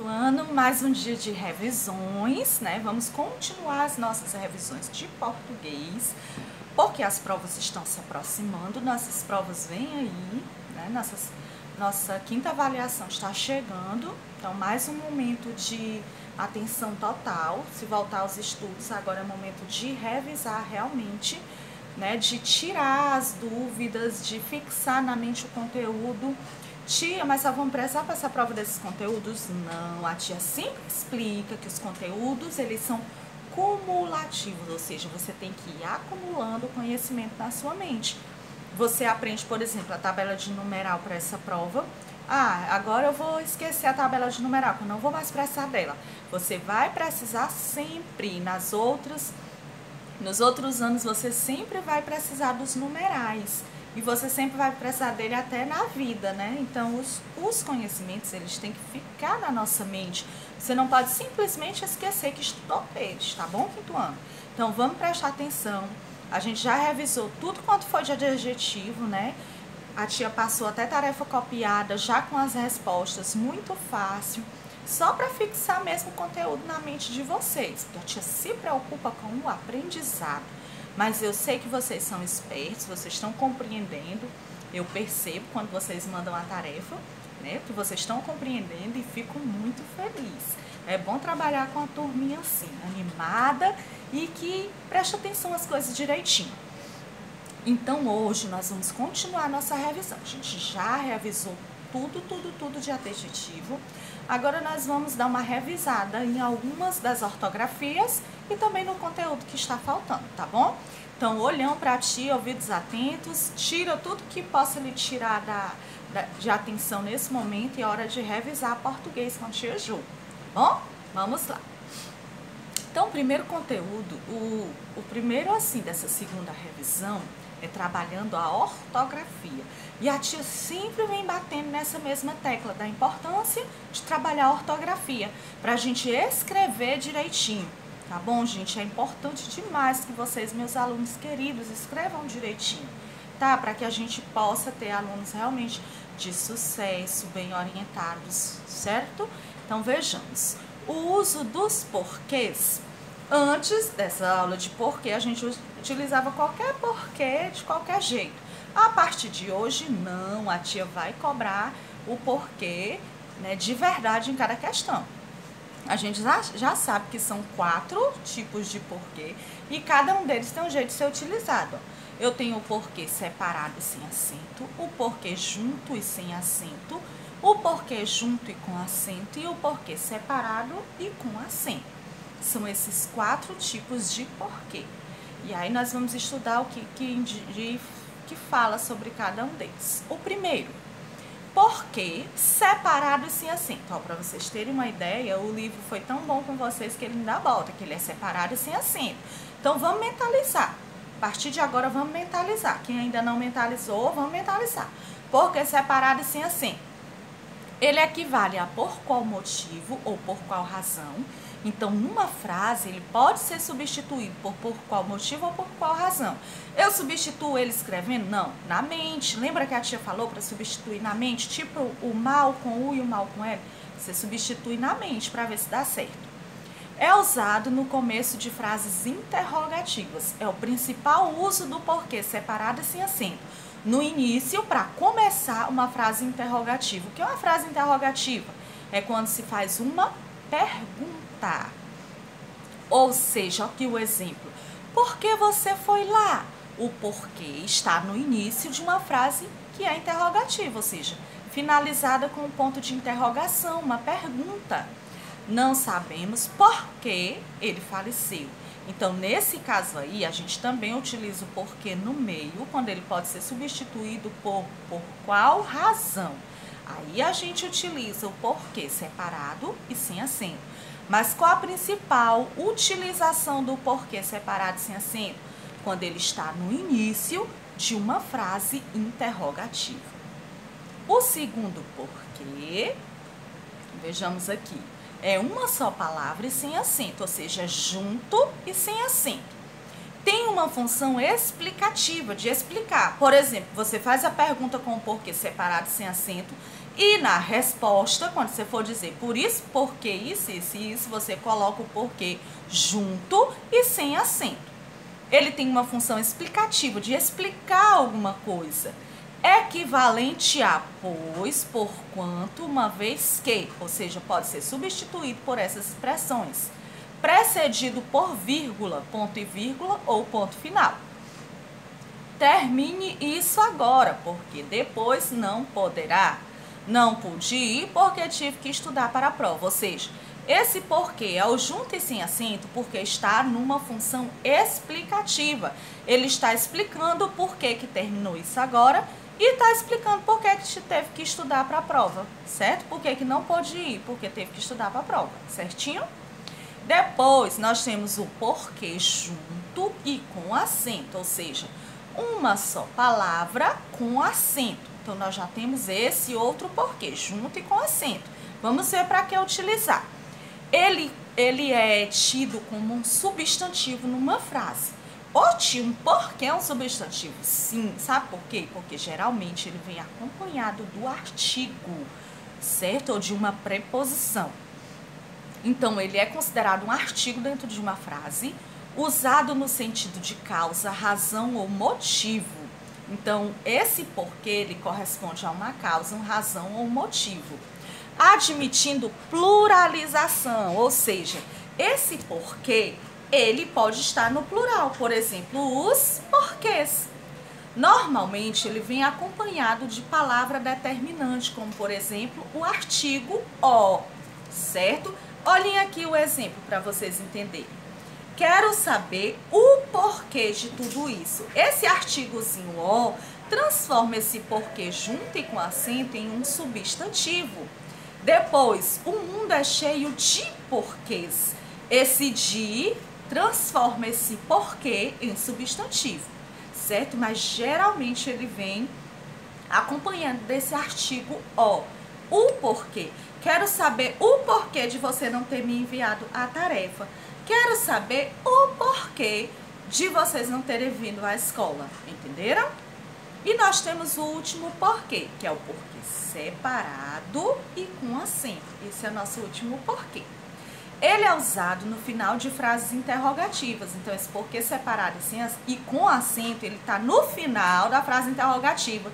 quinto ano, mais um dia de revisões, né? Vamos continuar as nossas revisões de português, porque as provas estão se aproximando, nossas provas vêm aí, né? Nossa quinta avaliação está chegando, então mais um momento de atenção total. Se voltar aos estudos, agora é momento de revisar realmente, né? De tirar as dúvidas, de fixar na mente o conteúdo. Tia, mas só vamos precisar passar a prova desses conteúdos? Não, a tia sempre explica que os conteúdos, eles são cumulativos, ou seja, você tem que ir acumulando conhecimento na sua mente. Você aprende, por exemplo, a tabela de numeral para essa prova. Ah, agora eu vou esquecer a tabela de numeral, eu não vou mais precisar dela. Você vai precisar sempre, nos outros anos você sempre vai precisar dos numerais. E você sempre vai precisar dele até na vida, né? Então, os conhecimentos, eles têm que ficar na nossa mente. Você não pode simplesmente esquecer que estudou eles, tá bom, quinto ano? Então, vamos prestar atenção. A gente já revisou tudo quanto foi de adjetivo, né? A tia passou até tarefa copiada, já com as respostas, muito fácil. Só para fixar mesmo o conteúdo na mente de vocês, porque a tia se preocupa com o aprendizado. Mas eu sei que vocês são espertos, vocês estão compreendendo, eu percebo quando vocês mandam a tarefa, né, que vocês estão compreendendo e fico muito feliz. É bom trabalhar com a turminha assim, animada e que preste atenção às coisas direitinho. Então hoje nós vamos continuar a nossa revisão. A gente já revisou tudo de adjetivo. Agora nós vamos dar uma revisada em algumas das ortografias e também no conteúdo que está faltando, tá bom? Então, olhão para ti, ouvidos atentos, tira tudo que possa lhe tirar de atenção nesse momento e é hora de revisar português com a tia Ju, tá bom? Vamos lá. Então, o primeiro conteúdo, o primeiro assim dessa segunda revisão é trabalhando a ortografia. E a tia sempre vem batendo nessa mesma tecla da importância de trabalhar a ortografia, para a gente escrever direitinho, tá bom, gente? É importante demais que vocês, meus alunos queridos, escrevam direitinho, tá? Para que a gente possa ter alunos realmente de sucesso, bem orientados, certo? Então, vejamos. O uso dos porquês. Antes dessa aula de porquê, a gente utilizava qualquer porquê de qualquer jeito. A partir de hoje, não, a tia vai cobrar o porquê, né, de verdade em cada questão. A gente já sabe que são 4 tipos de porquê e cada um deles tem um jeito de ser utilizado. Eu tenho o porquê separado e sem acento, o porquê junto e sem acento, o porquê junto e com acento e o porquê separado e com acento. São esses 4 tipos de porquê. E aí nós vamos estudar o que fala sobre cada um deles. O primeiro, porquê separado e sem acento. Para vocês terem uma ideia, o livro foi tão bom com vocês que ele me dá volta, que ele é separado e sem acento. Então vamos mentalizar. A partir de agora vamos mentalizar. Quem ainda não mentalizou, vamos mentalizar. Porquê separado e sem acento. Ele equivale a por qual motivo ou por qual razão. Então, numa frase, ele pode ser substituído por qual motivo ou por qual razão. Eu substituo ele escrevendo? Não, na mente. Lembra que a tia falou para substituir na mente? Tipo o mal com U e o mal com L? Você substitui na mente para ver se dá certo. É usado no começo de frases interrogativas. É o principal uso do porquê separado e sem acento. No início, para começar uma frase interrogativa. O que é uma frase interrogativa? É quando se faz uma pergunta. Ou seja, aqui o exemplo. Por que você foi lá? O porquê está no início de uma frase que é interrogativa, ou seja, finalizada com um ponto de interrogação, uma pergunta. Não sabemos por que ele faleceu. Então, nesse caso aí, a gente também utiliza o porquê no meio, quando ele pode ser substituído por qual razão. Aí a gente utiliza o porquê separado e sem acento. Mas qual a principal utilização do porquê separado e sem acento? Quando ele está no início de uma frase interrogativa. O segundo porquê, vejamos aqui, é uma só palavra e sem acento, ou seja, junto e sem acento. Tem uma função explicativa, de explicar. Por exemplo, você faz a pergunta com o porquê separado e sem acento E na resposta, quando você for dizer por isso, porque isso, você coloca o porquê junto e sem acento. Ele tem uma função explicativa, de explicar alguma coisa. Equivalente a pois, porquanto, uma vez que, ou seja, pode ser substituído por essas expressões. Precedido por vírgula, ponto e vírgula ou ponto final. Termine isso agora, porque depois não poderá. Não pude ir porque tive que estudar para a prova. Ou seja, esse porquê é o junto e sem acento porque está numa função explicativa. Ele está explicando o porquê que terminou isso agora e está explicando por que teve que estudar para a prova, certo? Por que não pôde ir? Porque teve que estudar para a prova, certinho? Depois, nós temos o porquê junto e com acento, ou seja, uma só palavra com acento. Então, nós já temos esse outro porquê, junto e com acento. Vamos ver para que utilizar. Ele é tido como um substantivo numa frase. Um porquê é um substantivo? Sim. Sabe por quê? Porque geralmente ele vem acompanhado do artigo, certo? Ou de uma preposição. Então, ele é considerado um artigo dentro de uma frase, usado no sentido de causa, razão ou motivo. Então, esse porquê, ele corresponde a uma causa, uma razão ou motivo. Admitindo pluralização, ou seja, esse porquê, ele pode estar no plural. Por exemplo, os porquês. Normalmente, ele vem acompanhado de palavra determinante, como, por exemplo, o artigo o, certo? Olhem aqui o exemplo para vocês entenderem. Quero saber o porquê de tudo isso. Esse artigozinho o transforma esse porquê junto e com acento em um substantivo. Depois, o mundo é cheio de porquês. Esse de transforma esse porquê em substantivo, certo? Mas geralmente ele vem acompanhando desse artigo o porquê. Quero saber o porquê de você não ter me enviado a tarefa. Quero saber o porquê de vocês não terem vindo à escola. Entenderam? E nós temos o último porquê, que é o porquê separado e com acento. Esse é o nosso último porquê. Ele é usado no final de frases interrogativas. Então, esse porquê separado e com acento, ele está no final da frase interrogativa.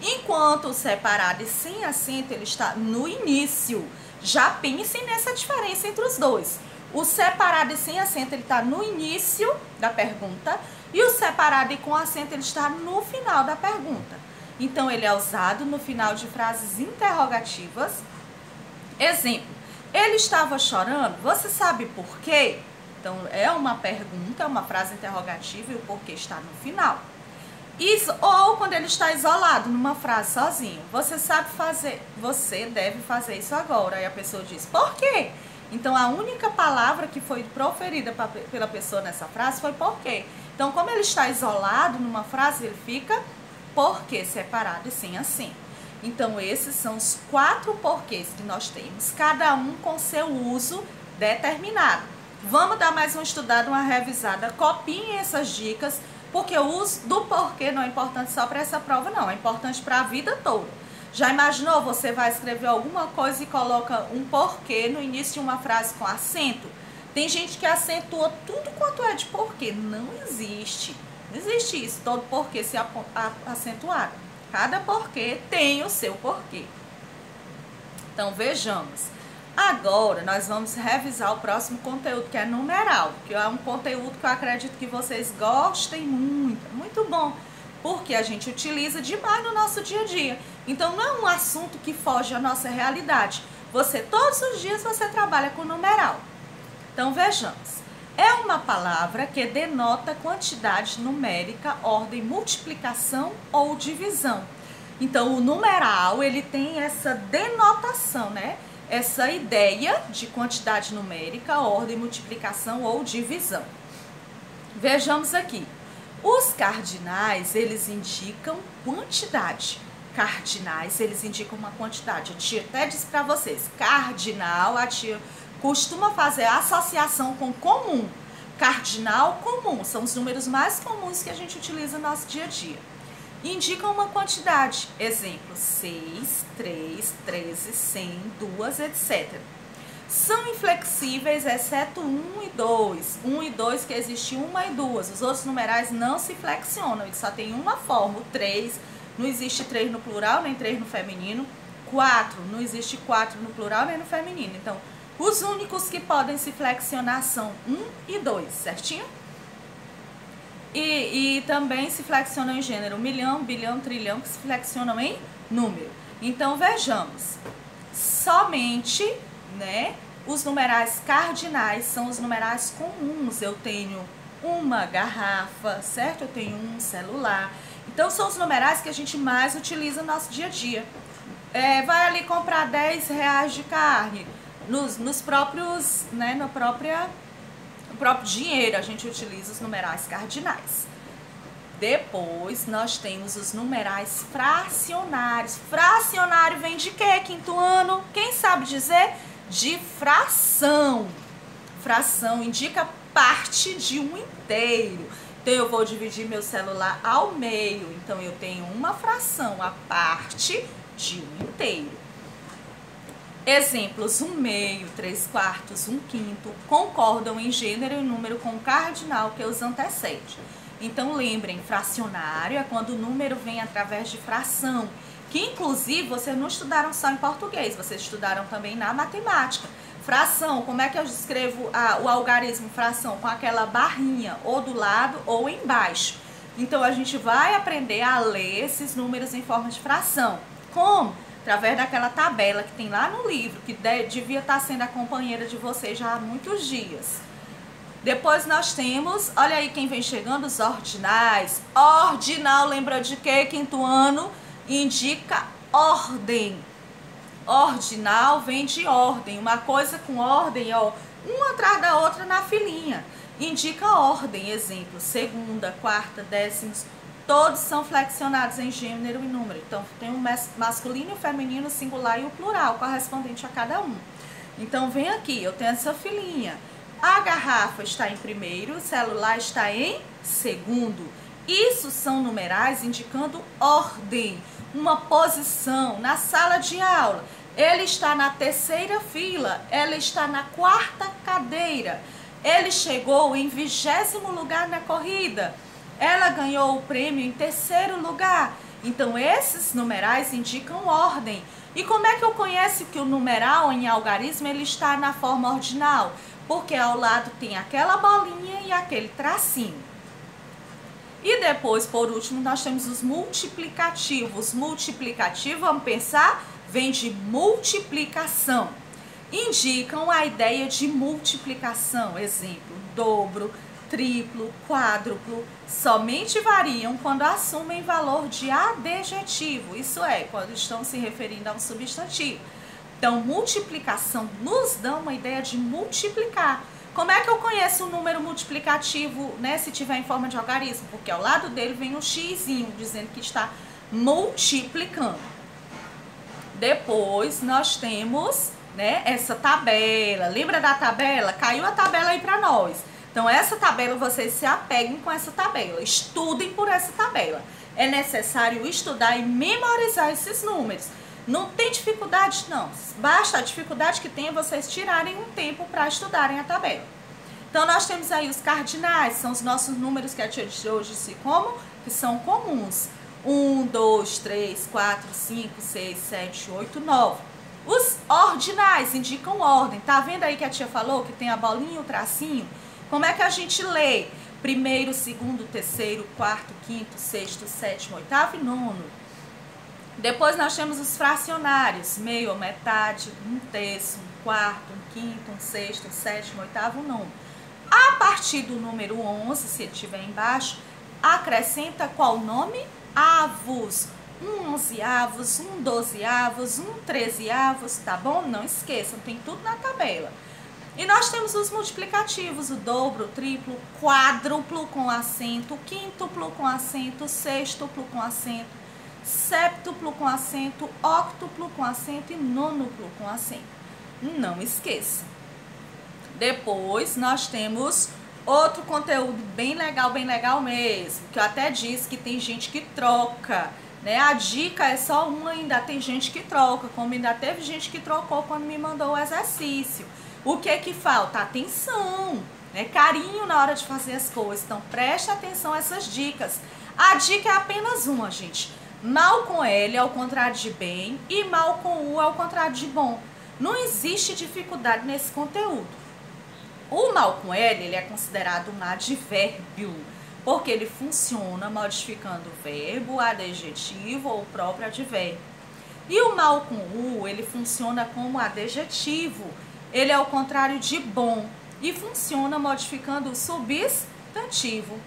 Enquanto o separado e sem acento, ele está no início. Já pensem nessa diferença entre os dois. O separado e sem acento, ele está no início da pergunta. E o separado e com acento, ele está no final da pergunta. Então, ele é usado no final de frases interrogativas. Exemplo, ele estava chorando, você sabe por quê? Então, é uma pergunta, é uma frase interrogativa e o porquê está no final. Ou quando ele está isolado numa frase sozinho, você sabe fazer, você deve fazer isso agora. Aí a pessoa diz, por quê? Então, a única palavra que foi proferida pela pessoa nessa frase foi por quê. Então, como ele está isolado numa frase, ele fica porquê separado e sem acento. Então, esses são os 4 porquês que nós temos, cada um com seu uso determinado. Vamos dar mais uma estudada, uma revisada. Copiem essas dicas, porque o uso do porquê não é importante só para essa prova, não. É importante para a vida toda. Já imaginou? Você vai escrever alguma coisa e coloca um porquê no início de uma frase com acento? Tem gente que acentua tudo quanto é de porquê. Não existe. Não existe isso, todo porquê se acentuado. Cada porquê tem o seu porquê. Então, vejamos. Agora, nós vamos revisar o próximo conteúdo, que é numeral, que é um conteúdo que eu acredito que vocês gostem muito. É muito bom, porque a gente utiliza demais no nosso dia a dia. Então, não é um assunto que foge à nossa realidade. Todos os dias, você trabalha com numeral. Então, vejamos. É uma palavra que denota quantidade numérica, ordem, multiplicação ou divisão. Então, o numeral, ele tem essa denotação, né? Essa ideia de quantidade numérica, ordem, multiplicação ou divisão. Vejamos aqui. Os cardinais, eles indicam quantidade. Cardinais, eles indicam uma quantidade. A tia até disse para vocês, cardinal, a tia costuma fazer associação com comum. Cardinal, comum, são os números mais comuns que a gente utiliza no nosso dia a dia. indicam uma quantidade. Exemplo, 6, 3, 13, 100, 2, etc. São inflexíveis, exceto 1 e 2. 1 e 2 que existe 1 e 2. Os outros numerais não se flexionam, eles só tem uma forma. O 3, não existe 3 no plural, nem 3 no feminino. 4, não existe 4 no plural, nem no feminino. Então, os únicos que podem se flexionar são 1 e 2, certinho? E também se flexionam em gênero milhão, bilhão, trilhão, que se flexionam em número. Então, vejamos. Somente, né, os numerais cardinais são os numerais comuns. Eu tenho uma garrafa, certo? Eu tenho um celular. Então, são os numerais que a gente mais utiliza no nosso dia a dia. Vai ali comprar 10 reais de carne. Nos próprios, né, no próprio dinheiro, a gente utiliza os numerais cardinais. Depois, nós temos os numerais fracionários. Fracionário vem de quê, quinto ano? Quem sabe dizer? De fração. Fração indica parte de um inteiro. Então, eu vou dividir meu celular ao meio. Então, eu tenho uma fração, a parte de um inteiro. Exemplos, 1/2, 3/4, 1/5 concordam em gênero e número com o cardinal que os antecede. Então, lembrem, fracionário é quando o número vem através de fração, que inclusive vocês não estudaram só em português, vocês estudaram também na matemática. Fração, como é que eu escrevo o algarismo fração? Com aquela barrinha, ou do lado ou embaixo. Então, a gente vai aprender a ler esses números em forma de fração. Como? Através daquela tabela que tem lá no livro, que devia estar sendo a companheira de vocês já há muitos dias. Depois nós temos, olha aí quem vem chegando, os ordinais. Ordinal lembra de quê? Quinto ano, indica ordem. Ordinal vem de ordem, uma coisa com ordem, ó, uma atrás da outra na filinha. Indica ordem, exemplo, segunda, quarta, décimos, todos são flexionados em gênero e número. Então, tem o masculino, o feminino, o singular e o plural, correspondente a cada um. Então, vem aqui, eu tenho essa filinha. A garrafa está em primeiro, o celular está em segundo. Isso são numerais indicando ordem, uma posição na sala de aula. Ele está na terceira fila, ela está na quarta cadeira. Ele chegou em 20º lugar na corrida. Ela ganhou o prêmio em terceiro lugar. Então, esses numerais indicam ordem. E como é que eu conheço que o numeral em algarismo ele está na forma ordinal? Porque ao lado tem aquela bolinha e aquele tracinho. E depois, por último, nós temos os multiplicativos. Multiplicativo, vamos pensar, vem de multiplicação. Indicam a ideia de multiplicação. Exemplo, dobro, triplo, quádruplo, somente variam quando assumem valor de adjetivo, isso é, quando estão se referindo a um substantivo. Então, multiplicação nos dá uma ideia de multiplicar. Como é que eu conheço o número multiplicativo, né, se tiver em forma de algarismo? Porque ao lado dele vem um xizinho, dizendo que está multiplicando. Depois, nós temos, né, essa tabela. Lembra da tabela? Caiu a tabela aí para nós. Então, essa tabela, vocês se apeguem com essa tabela, estudem por essa tabela. É necessário estudar e memorizar esses números. Não tem dificuldade, não. Basta a dificuldade que tem vocês tirarem um tempo para estudarem a tabela. Então, nós temos aí os cardinais, são os nossos números que a tia de hoje disse como, que são comuns. 1, 2, 3, 4, 5, 6, 7, 8, 9. Os ordinais indicam ordem. Tá vendo aí que a tia falou que tem a bolinha e o tracinho? Como é que a gente lê? Primeiro, segundo, terceiro, quarto, quinto, sexto, sétimo, oitavo e nono. Depois nós temos os fracionários, meio ou metade, um terço, um quarto, um quinto, um sexto, um sétimo, oitavo, nono. A partir do número 11, se ele estiver embaixo, acrescenta qual nome? Avos. Um onzeavos, um dozeavos, um trezeavos, tá bom? Não esqueçam, tem tudo na tabela. E nós temos os multiplicativos, o dobro, o triplo, quádruplo com acento, quíntuplo com acento, sextuplo com acento, séptuplo com acento, octuplo com acento e nonuplo com acento. Não esqueça. Depois nós temos Outro conteúdo bem legal mesmo, que eu até disse que tem gente que troca, né? A dica é só uma, ainda tem gente que troca, como ainda teve gente que trocou quando me mandou o exercício. O que é que falta? Atenção, né? Carinho na hora de fazer as coisas. Então preste atenção a essas dicas. A dica é apenas uma, gente. Mal com L ao contrário de bem e mal com U ao contrário de bom. Não existe dificuldade nesse conteúdo. O mal com L, ele é considerado um advérbio, porque ele funciona modificando o verbo, adjetivo ou o próprio advérbio. E o mal com U, ele funciona como adjetivo. Ele é o contrário de bom e funciona modificando o substantivo.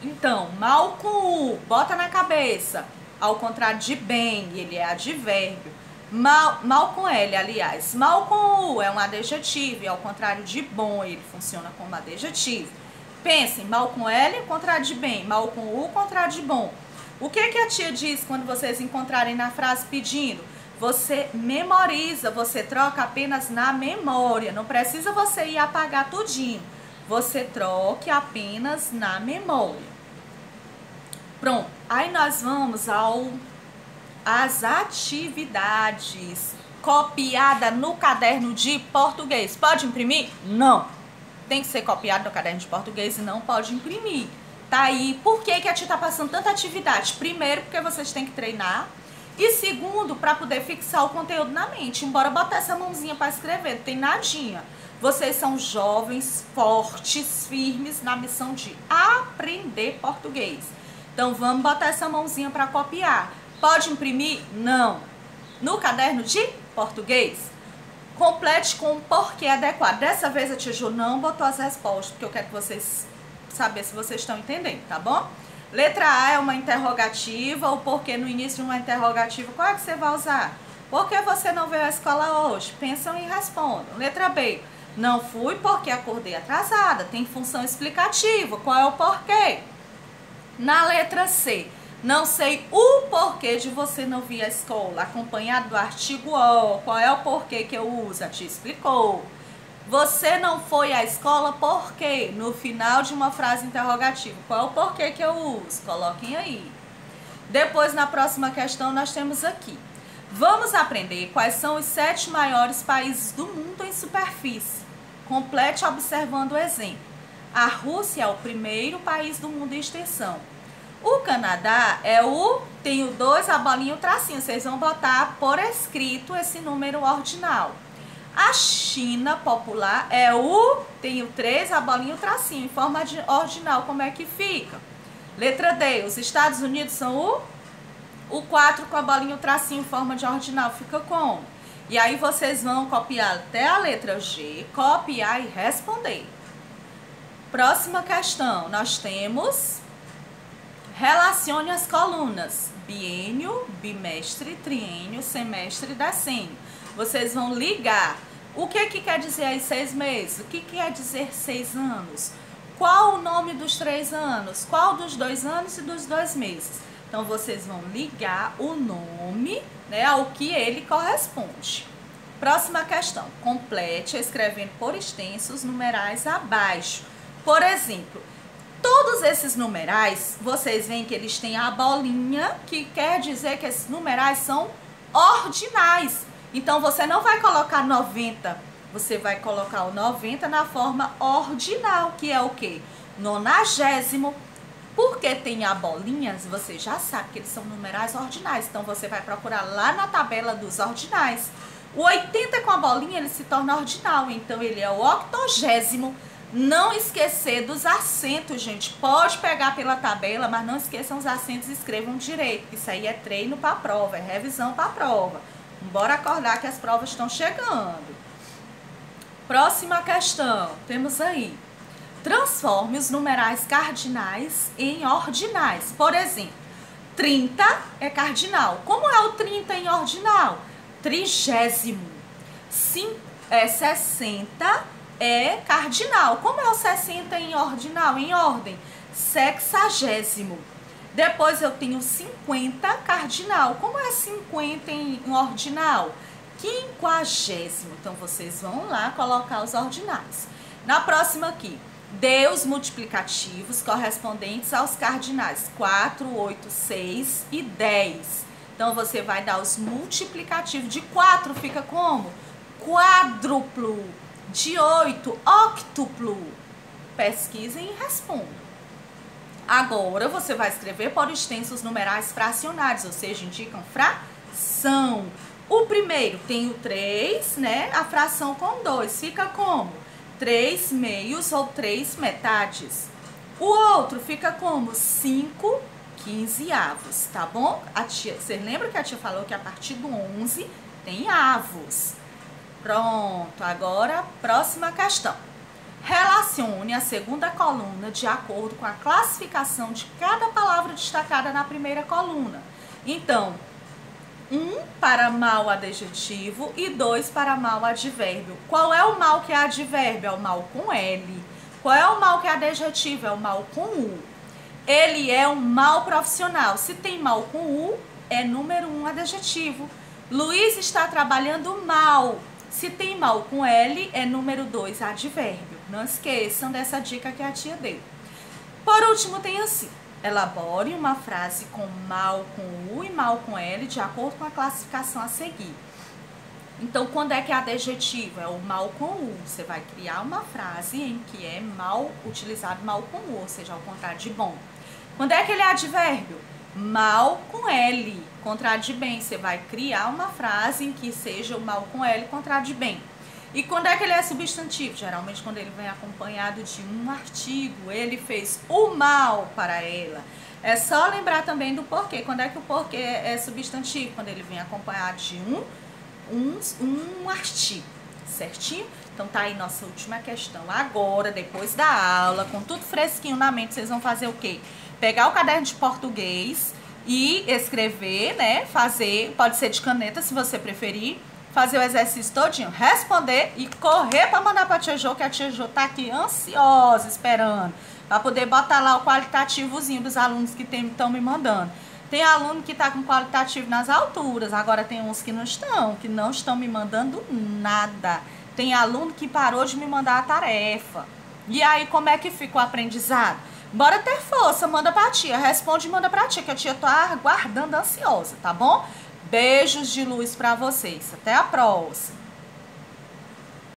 Então, mal com U, bota na cabeça, ao contrário de bem, ele é advérbio. Mal com L, aliás, mal com U é um adjetivo e ao contrário de bom, ele funciona como adjetivo. Pensem, mal com L, contrário de bem, mal com U, contrário de bom. O que a tia diz quando vocês encontrarem na frase pedindo? Você memoriza, você troca apenas na memória, não precisa você ir apagar tudinho. Você troque apenas na memória. Pronto, aí nós vamos às atividades copiada no caderno de português. Pode imprimir? Não. Tem que ser copiado no caderno de português e não pode imprimir. Tá aí. Por que a tia tá passando tanta atividade? Primeiro, porque vocês têm que treinar. E segundo, para poder fixar o conteúdo na mente. Embora botar essa mãozinha para escrever, não tem nadinha. Vocês são jovens, fortes, firmes na missão de aprender português. Então vamos botar essa mãozinha para copiar. Pode imprimir? Não. No caderno de português, complete com o porquê adequado. Dessa vez a tia Ju não botou as respostas, porque eu quero que vocês saber se vocês estão entendendo, tá bom? Letra A é uma interrogativa, o porquê no início de uma interrogativa, qual é que você vai usar? Por que você não veio à escola hoje? Pensam e respondam. Letra B, não fui porque acordei atrasada, tem função explicativa, qual é o porquê? Na letra C, não sei o porquê de você não vir à escola, acompanhado do artigo O, qual é o porquê que eu uso? A tia explicou. Você não foi à escola por quê? No final de uma frase interrogativa, qual é o porquê que eu uso? Coloquem aí. Depois, na próxima questão, nós temos aqui. Vamos aprender quais são os 7 maiores países do mundo em superfície. Complete observando o exemplo. A Rússia é o primeiro país do mundo em extensão. O Canadá tem o 2, a bolinha e o tracinho. Vocês vão botar por escrito esse número ordinal. A China popular tem o 3, a bolinha e o tracinho. Em forma de ordinal, como é que fica? Letra D, os Estados Unidos são o 4 com a bolinha e o tracinho em forma de ordinal. Fica como? E aí vocês vão copiar até a letra G, copiar e responder. Próxima questão, nós temos... Relacione as colunas, biênio, bimestre, triênio, semestre e decênio. Vocês vão ligar. O que quer dizer aí 6 meses? O que quer dizer 6 anos? Qual o nome dos 3 anos? Qual dos 2 anos e dos 2 meses? Então, vocês vão ligar o nome, né, ao que ele corresponde. Próxima questão. Complete escrevendo por extenso os numerais abaixo. Por exemplo... Todos esses numerais, vocês veem que eles têm a bolinha, que quer dizer que esses numerais são ordinais. Então, você não vai colocar 90, você vai colocar o 90 na forma ordinal, que é o quê? 90º. Porque tem a bolinha, você já sabe que eles são numerais ordinais. Então, você vai procurar lá na tabela dos ordinais. O 80 com a bolinha, ele se torna ordinal. Então, ele é o 80º. Não esquecer dos acentos, gente. Pode pegar pela tabela, mas não esqueçam os acentos e escrevam direito. Isso aí é treino para a prova, é revisão para a prova. Bora acordar que as provas estão chegando. Próxima questão. Temos aí. Transforme os numerais cardinais em ordinais. Por exemplo, 30 é cardinal. Como é o 30 em ordinal? 30º. 60 é cardinal. Como é o 60 em ordinal? Em ordem, 60º. Depois eu tenho 50 cardinal. Como é 50 em ordinal? 50º. Então vocês vão lá colocar os ordinais. Na próxima aqui, Dê os multiplicativos correspondentes aos cardinais 4, 8, 6 e 10. Então, você vai dar os multiplicativos. De 4 fica como? Quádruplo. De 8, octuplo. Pesquisem e respondam. Agora, você vai escrever por extensos numerais fracionários, ou seja, indicam fração. O primeiro tem o 3, né? A fração com 2 fica como? 3 meios ou 3 metades. O outro fica como? 5 quinzeavos, tá bom? Você lembra que a tia falou que a partir do 11 tem avos. Pronto, agora próxima questão. Relacione a segunda coluna de acordo com a classificação de cada palavra destacada na primeira coluna. Então, 1 para mal adjetivo e 2 para mal advérbio. Qual é o mal que é advérbio? É o mal com L. Qual é o mal que é adjetivo? É o mal com U. Ele é um mal profissional. Se tem mal com U, é número 1 adjetivo. Luiz está trabalhando mal. Se tem mal com L, é número 2 advérbio. Não esqueçam dessa dica que a tia deu. Por último, tem assim. Elabore uma frase com mal com U e mal com L de acordo com a classificação a seguir. Então, quando é que é adjetivo? É o mal com U. Você vai criar uma frase em que é mal utilizado mal com U, ou seja, ao contrário de bom. Quando é que ele é advérbio? Mal com L, contrário de bem. Você vai criar uma frase em que seja o mal com L, contrário de bem. E quando é que ele é substantivo? Geralmente quando ele vem acompanhado de um artigo. Ele fez o mal para ela. É só lembrar também do porquê. Quando é que o porquê é substantivo? Quando ele vem acompanhado de um artigo, certinho? Então tá aí nossa última questão. Agora, depois da aula, com tudo fresquinho na mente, vocês vão fazer o quê? Pegar o caderno de português e escrever, né? Fazer, pode ser de caneta se você preferir. Fazer o exercício todinho, responder e correr para mandar para a tia Jo, que a tia Jo tá aqui ansiosa, esperando, para poder botar lá o qualitativozinho dos alunos que estão me mandando. Tem aluno que tá com qualitativo nas alturas, agora tem uns que não estão me mandando nada. Tem aluno que parou de me mandar a tarefa. E aí, como é que fica o aprendizado? Bora ter força, manda pra tia, responde e manda pra tia, que a tia tá aguardando ansiosa, tá bom? Beijos de luz pra vocês. Até a próxima.